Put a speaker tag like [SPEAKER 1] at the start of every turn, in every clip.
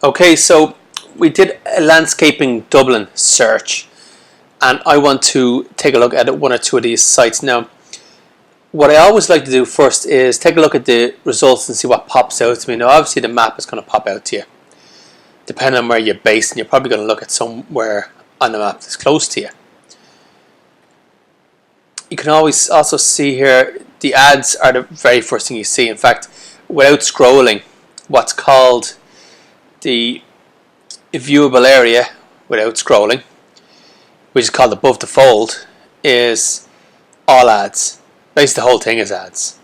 [SPEAKER 1] Okay, so we did a landscaping Dublin search, and I want to take a look at one or two of these sites. Now, what I always like to do first is take a look at the results and see what pops out to me. Now, obviously the map is going to pop out to you, depending on where you're based, and you're probably going to look at somewhere on the map that's close to you. You can always also see here, the ads are the very first thing you see. In fact, without scrolling, what's called the viewable area without scrolling, which is called above the fold, is all ads. Basically the whole thing is ads.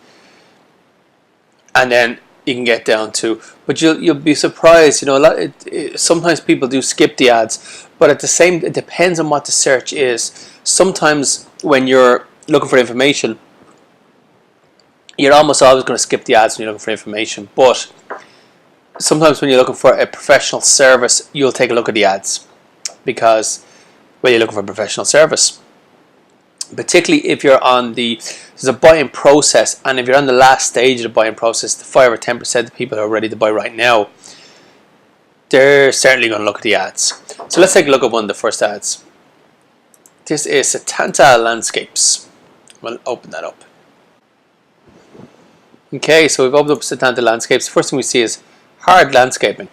[SPEAKER 1] And then you can get down to, but you'll be surprised, you know, sometimes people do skip the ads, but at the same, it depends on what the search is. Sometimes when you're looking for information, you're almost always going to skip the ads when you're looking for information, but sometimes when you're looking for a professional service, you'll take a look at the ads, because you're looking for a professional service, particularly if you're on there's a buying process, and if you're on the last stage of the buying process, the 5 or 10% of people who are ready to buy right now, they're certainly going to look at the ads. So let's take a look at one of the first ads. This is Setanta Landscapes. We'll open that up. Okay, so we've opened up Setanta Landscapes. The first thing we see is hard landscaping.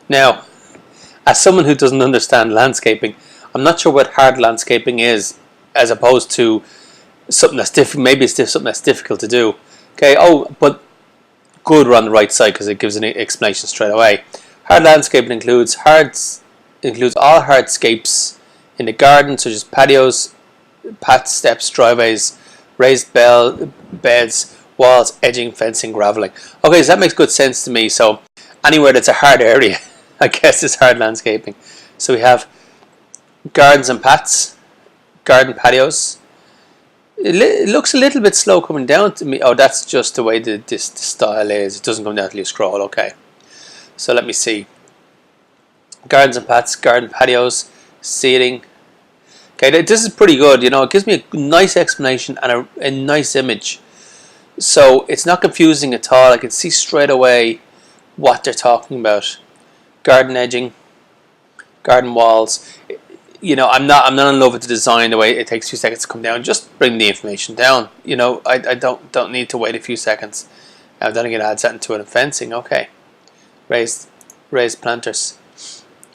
[SPEAKER 1] Now, as someone who doesn't understand landscaping, I'm not sure what hard landscaping is, as opposed to something that's difficult. Maybe it's something that's difficult to do. Okay, but good, we're on the right side because it gives an explanation straight away. Hard landscaping includes all hardscapes in the garden, such as patios, paths, steps, driveways, raised beds, walls, edging, fencing, gravelling. Okay, so that makes good sense to me. So anywhere that's a hard area, I guess, is hard landscaping. So we have gardens and paths, garden patios. It looks a little bit slow coming down to me. Oh, that's just the way the style is. It doesn't come down till you scroll. Okay, so let me see. Gardens and paths, garden patios, seating. Okay, this is pretty good. You know, it gives me a nice explanation and a nice image. So it's not confusing at all. I can see straight away what they're talking about. Garden edging, garden walls. You know, I'm not in love with the design, the way it takes a few seconds to come down. Just bring the information down. You know, I don't need to wait a few seconds. Then I can add something to it. And fencing, okay. Raised planters.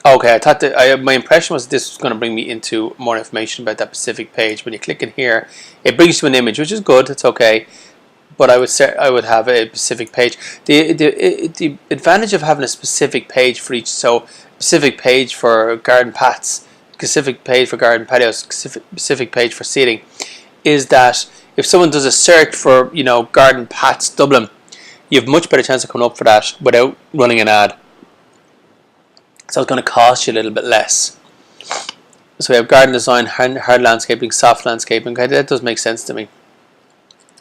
[SPEAKER 1] Okay, I thought that my impression was this was going to bring me into more information about that specific page. When you click in here, it brings you an image, which is good. It's okay. But I would have a specific page. The advantage of having a specific page for each, so specific page for garden paths, specific page for garden patios, specific page for seating, is that if someone does a search for, you know, garden paths Dublin, you have much better chance of coming up for that without running an ad. So it's going to cost you a little bit less. So we have garden design, hard landscaping, soft landscaping. Okay, that does make sense to me.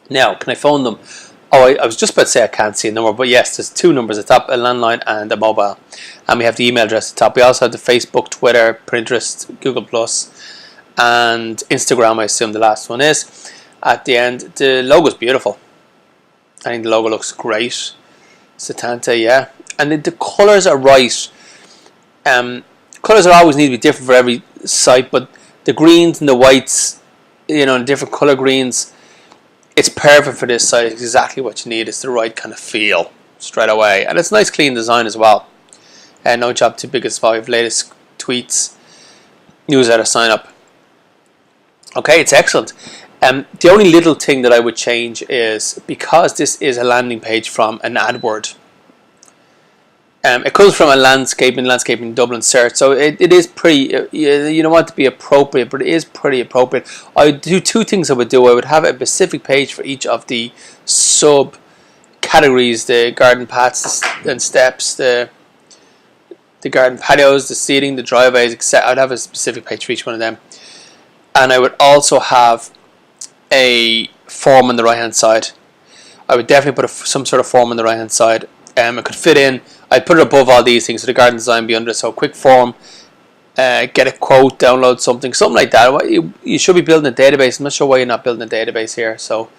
[SPEAKER 1] Now, can I phone them? Oh, I was just about to say I can't see a number, but yes, there's two numbers at the top, a landline and a mobile. And we have the email address at the top. We also have the Facebook, Twitter, Pinterest, Google+, and Instagram, I assume the last one is. At the end, the logo is beautiful. I think the logo looks great. Setanta, yeah. And the colours are right. Colours are always need to be different for every site, but the greens and the whites, you know, different colour greens, it's perfect for this site. It's exactly what you need. It's the right kind of feel straight away. And it's nice clean design as well. No job too big as 5 latest tweets, newsletter sign up. Okay, it's excellent. The only little thing that I would change is, because this is a landing page from an AdWord, it comes from a landscaping Dublin search, so it is pretty, you don't want to be appropriate, but it is pretty appropriate. I would do two things I would do. I would have a specific page for each of the sub categories, the garden paths and steps, the garden patios, the seating, the driveways, etc. I'd have a specific page for each one of them. And I would also have a form on the right hand side. I would definitely put some sort of form on the right hand side. It could fit in. I'd put it above all these things, so the garden design be under. So quick form, get a quote, download something like that. You should be building a database. I'm not sure why you're not building a database here. So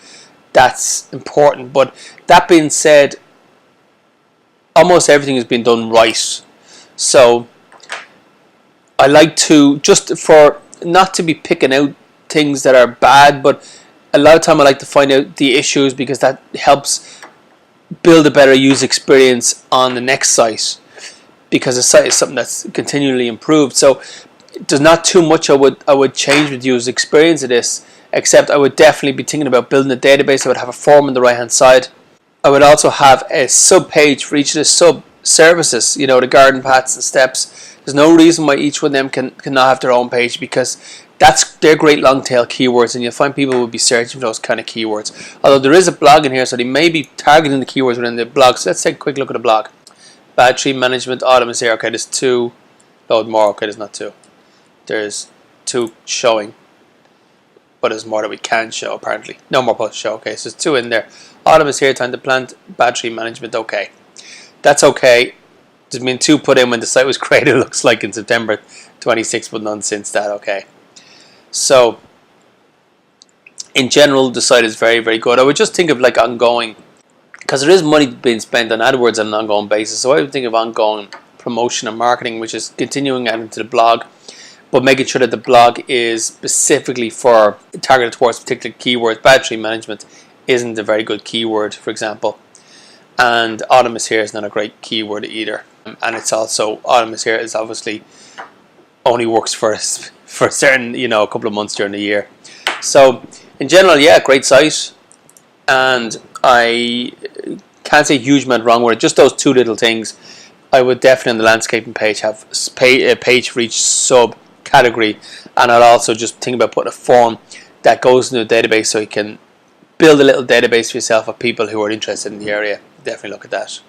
[SPEAKER 1] that's important. But that being said, almost everything has been done right. So I like to, just for not to be picking out things that are bad, but a lot of time I like to find out the issues, because that helps build a better user experience on the next site, because the site is something that's continually improved. So there's not too much I would change with user experience of this, except I would definitely be thinking about building a database. I would have a form on the right hand side. I would also have a sub page for each of the sub services, you know, the garden paths and steps. There's no reason why each one of them cannot have their own page, because they're great long tail keywords, and you'll find people will be searching for those kind of keywords. Although there is a blog in here, so they may be targeting the keywords within the blog. So let's take a quick look at the blog. Battery management, autumn is here. Okay, there's 2. Load more. Okay, there's not 2. There's 2 showing, but there's more that we can show apparently. No more posts show. Okay, so there's 2 in there. Autumn is here. Time to plant. Battery management. Okay, that's okay. There's been 2 put in when the site was created. It looks like in September 26, but none since that. Okay, so in general, the site is very, very good. I would just think of like ongoing, because there is money being spent on AdWords on an ongoing basis. So I would think of ongoing promotion and marketing, which is continuing adding to the blog, but making sure that the blog is specifically for targeted towards particular keywords. Battery management isn't a very good keyword, for example, and autumn is here is not a great keyword either. And it's also, autumn is here is obviously only works for a certain, you know, a couple of months during the year. So in general, yeah, great site, and I can't say a huge amount wrong with it. Just those 2 little things. I would definitely on the landscaping page have a page for each sub category, and I'd also just think about putting a form that goes into a database, so you can build a little database for yourself of people who are interested in the area. Definitely look at that.